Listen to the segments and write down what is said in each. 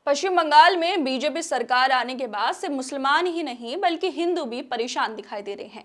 पश्चिम बंगाल में बीजेपी सरकार आने के बाद सिर्फ मुसलमान ही नहीं बल्कि हिंदू भी परेशान दिखाई दे रहे हैं।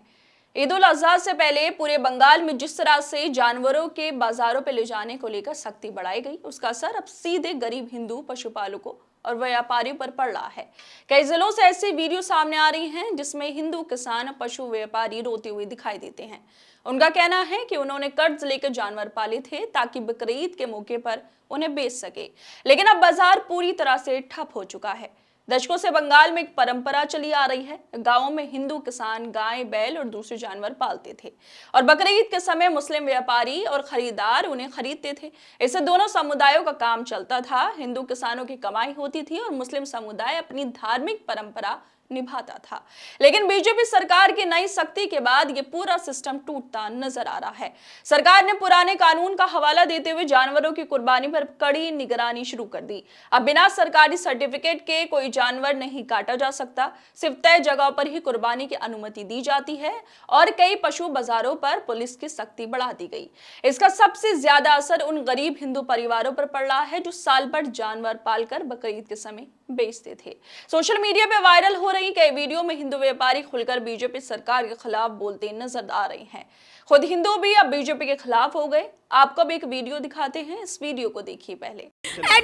ईद उल अजहा से पहले पूरे बंगाल में जिस तरह से जानवरों के बाजारों पर ले जाने को लेकर सख्ती बढ़ाई गई, उसका असर अब सीधे गरीब हिंदू पशुपालकों और व्यापारियों पर पड़ रहा है। कई जिलों से ऐसी वीडियो सामने आ रही हैं जिसमें हिंदू किसान पशु व्यापारी रोते हुए दिखाई देते हैं। उनका कहना है कि उन्होंने कर्ज लेकर जानवर पाले थे ताकि बकरीद के मौके पर उन्हें बेच सके, लेकिन अब बाजार पूरी तरह से ठप हो चुका है। दशकों से बंगाल में एक परंपरा चली आ रही है। गांवों में हिंदू किसान गाय, बैल और दूसरे जानवर पालते थे और बकरीद के समय मुस्लिम व्यापारी और खरीदार उन्हें खरीदते थे। इससे दोनों समुदायों का काम चलता था। हिंदू किसानों की कमाई होती थी और मुस्लिम समुदाय अपनी धार्मिक परंपरा निभाता था। लेकिन बीजेपी सरकार की नई सख्ती के बाद ये पूरा सिस्टम टूटता नजर आ रहा है। सरकार ने पुराने कानून का हवाला देते हुए जानवरों की कुर्बानी पर कड़ी निगरानी शुरू कर दी। अब बिना सरकारी सर्टिफिकेट के कोई जानवर नहीं काटा जा सकता। सिर्फ तय जगह पर ही कुर्बानी की अनुमति दी जाती है और कई पशु बाजारों पर पुलिस की सख्ती बढ़ा दी गई। इसका सबसे ज्यादा असर उन गरीब हिंदू परिवारों पर पड़ रहा है जो साल भर जानवर पालकर बकरीद के समय बेचते थे। सोशल मीडिया पे वायरल हो रही कई वीडियो में हिंदू व्यापारी खुलकर बीजेपी सरकार के खिलाफ बोलते नजर आ रहे हैं। खुद हिंदू भी अब बीजेपी के खिलाफ हो गए। आपको भी एक वीडियो दिखाते हैं, इस वीडियो को देखिए पहले।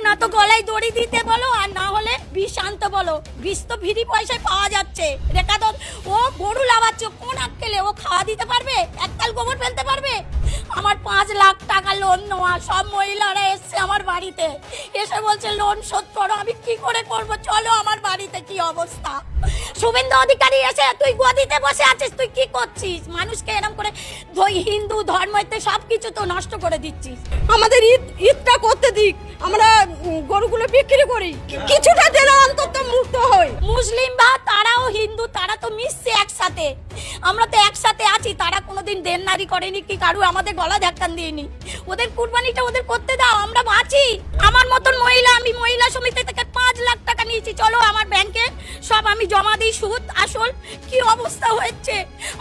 না তো গলায় দড়ি দিতে বলো আর না হলে বিষ আনতে বলো। বিষ তো ফ্রি পয়সায় পাওয়া যাচ্ছে। রেখা তো ও গরু লাগাচ্ছে, কোন আক্কেলে ও খাওয়া দিতে পারবে? এককাল গোবর ফেলতে পারবে? আমার 5 লাখ টাকা লোন নেওয়া, সব মহিলারা এসে আমার বাড়িতে এসে বলছে লোন শোধ করো। আমি কি করে করব? চলো আমার বাড়িতে কি অবস্থা। শুভেন্দু অধিকারী এসে তুই গদিতে বসে আছিস, তুই কি করছিস? মানুষকে এরকম করে হিন্দু ধর্মতে সবকিছু তো নষ্ট করে দিচ্ছিস। আমাদের ঈদটা করতে দিক, আমরা গরুগুলো বিক্রি করি, কিছুটা যেন অন্তত মুক্ত হই। মুসলিম বা তারাও হিন্দু, তারা তো মিশছে একসাথে। আমরা তো একসাথে আছি, তারা কোনোদিন দেননারি করেনি কি কারু আমাদের গলা ধাক্কান দিইনি। ওদের কুরবানিটা ওদের করতে দাও, আমরা বাঁচি। আমার মতন মহিলা, আমি মহিলা সমিতি থেকে 5 লাখ টাকা নিয়েছি, চলো আমার ব্যাংকে সব আমি জমা দিই, সুদ আসল। কি অবস্থা হচ্ছে,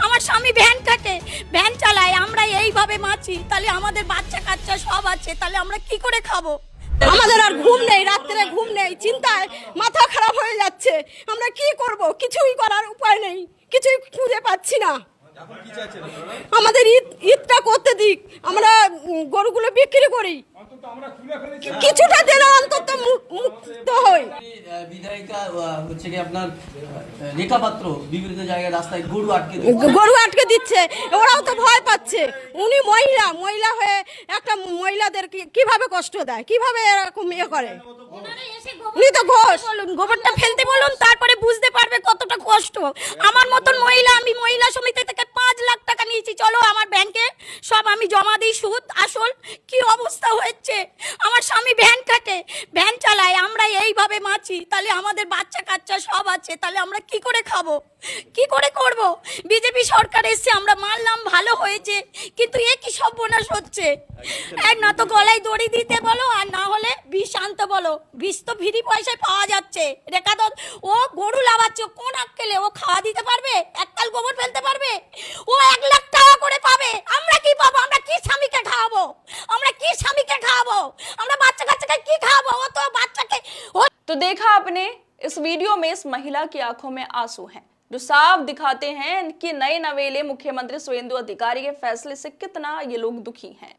আমার স্বামী ভ্যান কাটে, ভ্যান চালায়, আমরা এইভাবে বাঁচি। তাহলে আমাদের বাচ্চা কাচ্চা সব আছে, তাহলে আমরা কি করে খাবো? আমাদের আর ঘুম নেই, রাত্রে ঘুম নেই, চিন্তায় মাথা খারাপ হয়ে যাচ্ছে। আমরা কি করব? কিছুই করার উপায় নেই, কিছুই খুঁজে পাচ্ছি না। আমাদের ঈদটা করতে দিক, আমরা গরুগুলো বিক্রি করি, কিছুটা যেন অন্তত মুক্ত হই। বিধায়িকা হচ্ছে কি আপনার রেখা পাত্র বিভিন্ন জায়গায় রাস্তায় গরু আটকে দিচ্ছে। ওরাও তো ভয় পাচ্ছে। উনি মহিলা হয়ে একটা মহিলাদের কিভাবে কষ্ট দেয়, কিভাবে এরকম করে। উনি তো গোবরটা ফেলতে বলুন, তারপরে বুঝতে পারবে কতটা কষ্ট। আমার মতন মহিলা, আমি মহিলা সমিতি থেকে 5 লাখ টাকা নিয়েছি, চলো আমার ব্যাংকে সব আমি জমা দিই, সুদ আসল। কি অবস্থা হচ্ছে, আমার স্বামী ভ্যান কাটে, ভ্যান চালায়, আমরা এইভাবে বাঁচি। তাহলে আমাদের বাচ্চা কাচ্চা সব আছে, তাহলে আমরা কি করে খাবো, কি করে করব? বিজেপি সরকার এসে আমরা মানলাম, ভালো হয়েছে, কিন্তু এ কি সর্বনাশ হচ্ছে। না তো গলায় দড়ি দিতে বলো আর না হলে বিষ আনতে বলো। বিষ তো ফ্রি পয়সায় পাওয়া যাচ্ছে। রেখা তো ও গরু লাগাচ্ছে, কোন আক্কেলে ও খাওয়া দিতে পারবে? এককাল গোবর ফেলতে পারবে? ও 1 লাখ টাকা করে পাবে, আমরা কি পাবো? আমরা কি স্বামীকে খাওয়াবো? আমরা কি স্বামীকে খাওয়াবো? আমরা বাচ্চা কাচ্চাকে কি খাওয়াবো? ও তো বাচ্চাকে। तो देखा आपने, इस वीडियो में इस महिला की आंखों में आंसू हैं जो साफ दिखाते हैं कि नए नवेले मुख्यमंत्री शुभेंदु अधिकारी के फैसले से कितना ये लोग दुखी हैं।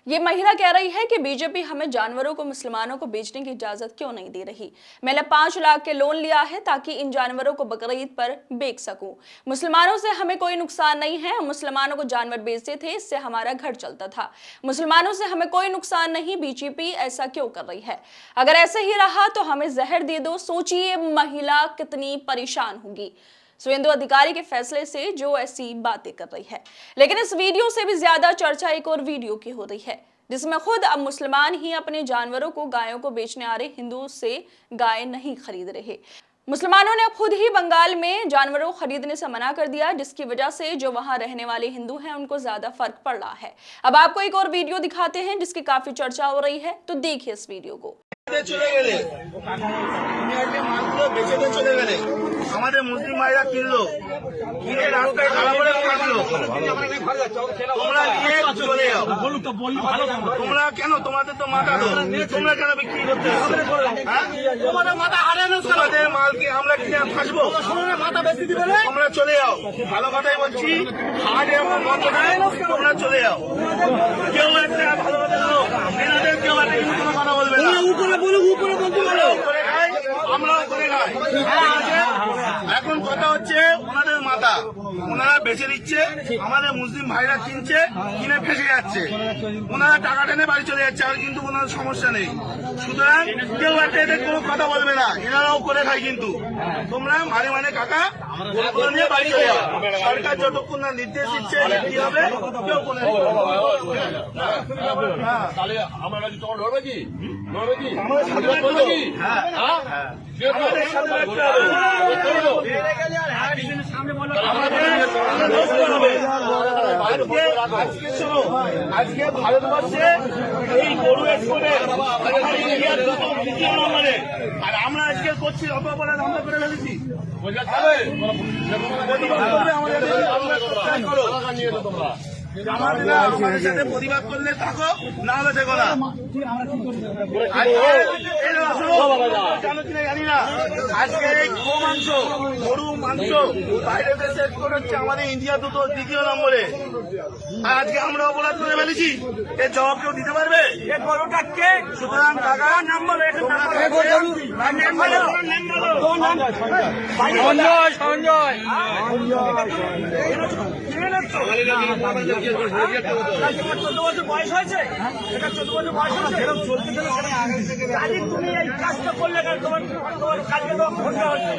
ये महिला कह रही है कि बीजेपी हमें जानवरों को मुसलमानों को बेचने की इजाजत क्यों नहीं दे रही। मैंने 5 लाख के लोन लिया है ताकि इन जानवरों को बकरीद पर बेच सकूं। मुसलमानों से हमें कोई नुकसान नहीं है, हम मुसलमानों को जानवर बेचते थे, इससे हमारा घर चलता था। मुसलमानों से हमें कोई नुकसान नहीं, बीजेपी ऐसा क्यों कर रही है? अगर ऐसे ही रहा तो हमें जहर दे दो। सोचिए महिला कितनी परेशान होगी शुभेंदु अधिकारी के फैसले से जो ऐसी बातें कर रही है। लेकिन इस वीडियो से भी ज्यादा चर्चा एक और वीडियो की हो रही है जिसमें खुद अब मुसलमान ही अपने जानवरों को गायों को बेचने आ रहे हिंदुओं से गाय नहीं खरीद रहे। मुसलमानों ने खुद ही बंगाल में जानवरों को खरीदने से मना कर दिया, जिसकी वजह से जो वहां रहने वाले हिंदू हैं उनको ज्यादा फर्क पड़ रहा है। अब आपको एक और वीडियो दिखाते हैं जिसकी काफी चर्चा हो रही है, तो देखिए इस वीडियो को। চলে গেলে বেঁচে দিয়ে চলে গেলে আমাদের মুসলিম ভাইরা কিনলো, কিনে রাস্তায় খারাপ করে কাটলো, তোমরা নিয়ে চলে যাও। তোমরা কেন, তোমাদের তো মাথা তো, তোমরা কেন বিক্রি করতে তোমাদের মাথা হারানো, তোমাদের মালকে আমরা কিনে ফাঁসবো, মাথা বেশি দিবে, তোমরা চলে যাও। ভালো কথাই বলছি, আগে আমার মাথা দেয়, তোমরা চলে যাও। কেউ একটা ভালো কথা বলো, এনাদের কেউ একটা কিন্তু কোনো কথা বলবে না। উপরে বলো, উপরে বলতে পারো, আমরাও করে খাই। এখন কথা হচ্ছে ওনাদের মাথা, ওনারা বেঁচে দিচ্ছে, আমাদের মুসলিম ভাইরা কিনছে, কিনে ফেসে যাচ্ছে, ওনারা টাকা টেনে বাড়ি চলে যাচ্ছে, আর কিন্তু কোনো সমস্যা নেই। সুতরাং কেউ একটা এদের কোনো কথা বলবে না, এনারাও করে খায়। কিন্তু তোমরা মানে কাকা ওগুলো নিয়ে বাড়ি চলে যাও। সরকার যতক্ষণ না নির্দেশ দিচ্ছে কি হবে কেউ কোনো আজকে ভারতবর্ষে এই গরু এক্সপোর্টের দ্বিতীয় নম্বরে, আর আমরা আজকে করছি অপরাধ আমরা করে ফেলেছি। আমাদের সাথে প্রতিবাদ করলে থাকো, না হলে দেখো না। জানি না আজকে এই মাংস, গরু মাংস বাইরে দেশে এক্সপোর্ট হচ্ছে, আমাদের ইন্ডিয়া দুটো দ্বিতীয় নম্বরে। আর আজকে আমরা অপরাধ করে ফেলেছি, এর জবাব কেউ দিতে পারবে? সুতরাং টাকা নাম্বার সঞ্জয় 14 বছর বয়স হয়েছে, এটা 14 বছর বয়স হয়েছে, তুমি এই কাজটা করলে তোমার কালকে তো ঘন্টা হচ্ছে।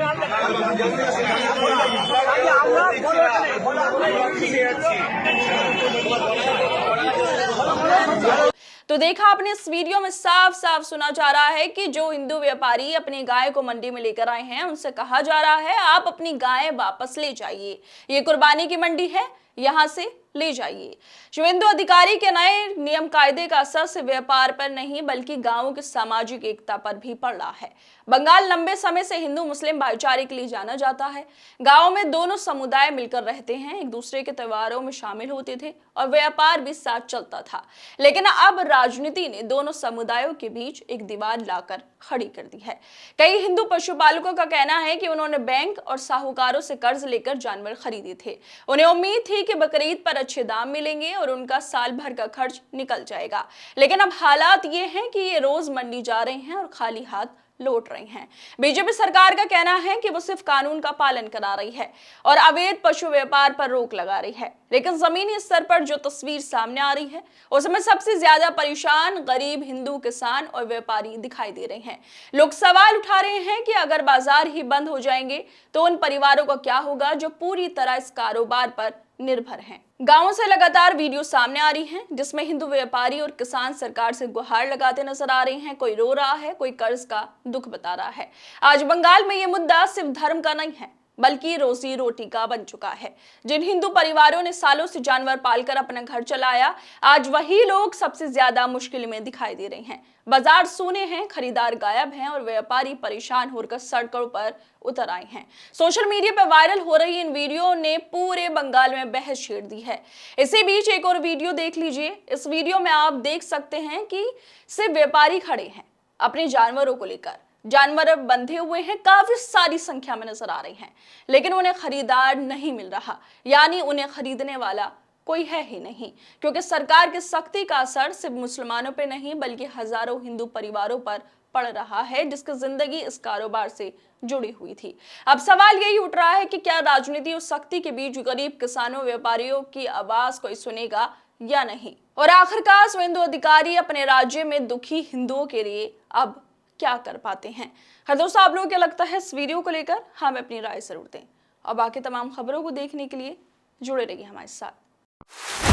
तो देखा आपने, इस वीडियो में साफ साफ सुना जा रहा है कि जो हिंदू व्यापारी अपनी गाय को मंडी में लेकर आए हैं उनसे कहा जा रहा है आप अपनी गाय वापस ले जाइए, ये कुर्बानी की मंडी है, यहां से ले जाइए। शुभेंदु अधिकारी के नए नियम कायदे का असर सिर्फ व्यापार पर नहीं बल्कि गांवों की सामाजिक एकता पर भी पड़ रहा है। बंगाल लंबे समय से हिंदू मुस्लिम भाईचारे के लिए जाना जाता है। गांव में दोनों समुदाय मिलकर रहते हैं, एक दूसरे के त्योहारों में शामिल होते थे और व्यापार भी साथ चलता था। लेकिन अब राजनीति ने दोनों समुदायों के बीच एक दीवार लाकर खड़ी कर दी है। कई हिंदू पशुपालकों का कहना है कि उन्होंने बैंक और साहूकारों से कर्ज लेकर जानवर खरीदे थे। उन्हें उम्मीद थी कि बकरीद पर अच्छे दाम मिलेंगे और उनका साल भर का खर्च निकल जाएगा। लेकिन अब हालात ये हैं कि ये रोज मंडी जा रहे हैं और खाली हाथ लौट रही हैं। बीजेपी सरकार का कहना है कि वो सिर्फ कानून का पालन करा रही है और अवैध पशु व्यापार पर रोक लगा रही है, लेकिन जमीनी स्तर पर जो तस्वीर सामने आ रही है उसमें सबसे ज्यादा परेशान गरीब हिंदू किसान और व्यापारी दिखाई दे रहे हैं। लोग सवाल उठा रहे हैं कि अगर बाजार ही बंद हो जाएंगे तो उन परिवारों का क्या होगा जो पूरी तरह इस कारोबार पर निर्भर हैं। गांवों से लगातार वीडियो सामने आ रही हैं जिसमें हिंदू व्यापारी और किसान सरकार से गुहार लगाते नजर आ रहे हैं। कोई रो रहा है, कोई कर्ज का दुख बता रहा है। आज बंगाल में ये मुद्दा सिर्फ धर्म का नहीं है बल्कि रोजी रोटी का बन चुका है। जिन हिंदू परिवारों ने सालों से जानवर पालकर अपना घर चलाया, आज वही लोग सबसे ज्यादा मुश्किल में दिखाई दे रहे हैं। बाजार सूने हैं, खरीदार गायब हैं और व्यापारी परेशान होकर सड़कों पर उतर आए हैं। सोशल मीडिया पर वायरल हो रही इन वीडियो ने पूरे बंगाल में बहस छेड़ दी है। इसी बीच एक और वीडियो देख लीजिए। इस वीडियो में आप देख सकते हैं कि सिर्फ व्यापारी खड़े हैं अपने जानवरों को लेकर। जानवर बंधे हुए हैं, काफी सारी संख्या में नजर आ रही हैं, लेकिन उन्हें खरीदार नहीं मिल रहा, यानी उन्हें खरीदने वाला कोई है ही नहीं, क्योंकि सरकार की सख्ती का असर सिर्फ मुसलमानों पे नहीं बल्कि हजारों हिंदू परिवारों पर पड़ रहा है जिसकी जिंदगी इस कारोबार से जुड़ी हुई थी। अब सवाल यही उठ रहा है कि क्या राजनीति और सख्ती के बीच गरीब किसानों व्यापारियों की आवाज कोई सुनेगा या नहीं। और आखिरकार शुभेंदु अधिकारी अपने राज्य में दुखी हिंदुओं के लिए अब क्या कर पाते हैं। हर दोस्तों, आप लोगों को क्या लगता है इस वीडियो को लेकर? हमें अपनी राय जरूर दें और बाकी तमाम खबरों को देखने के लिए जुड़े रहिए हमारे साथ।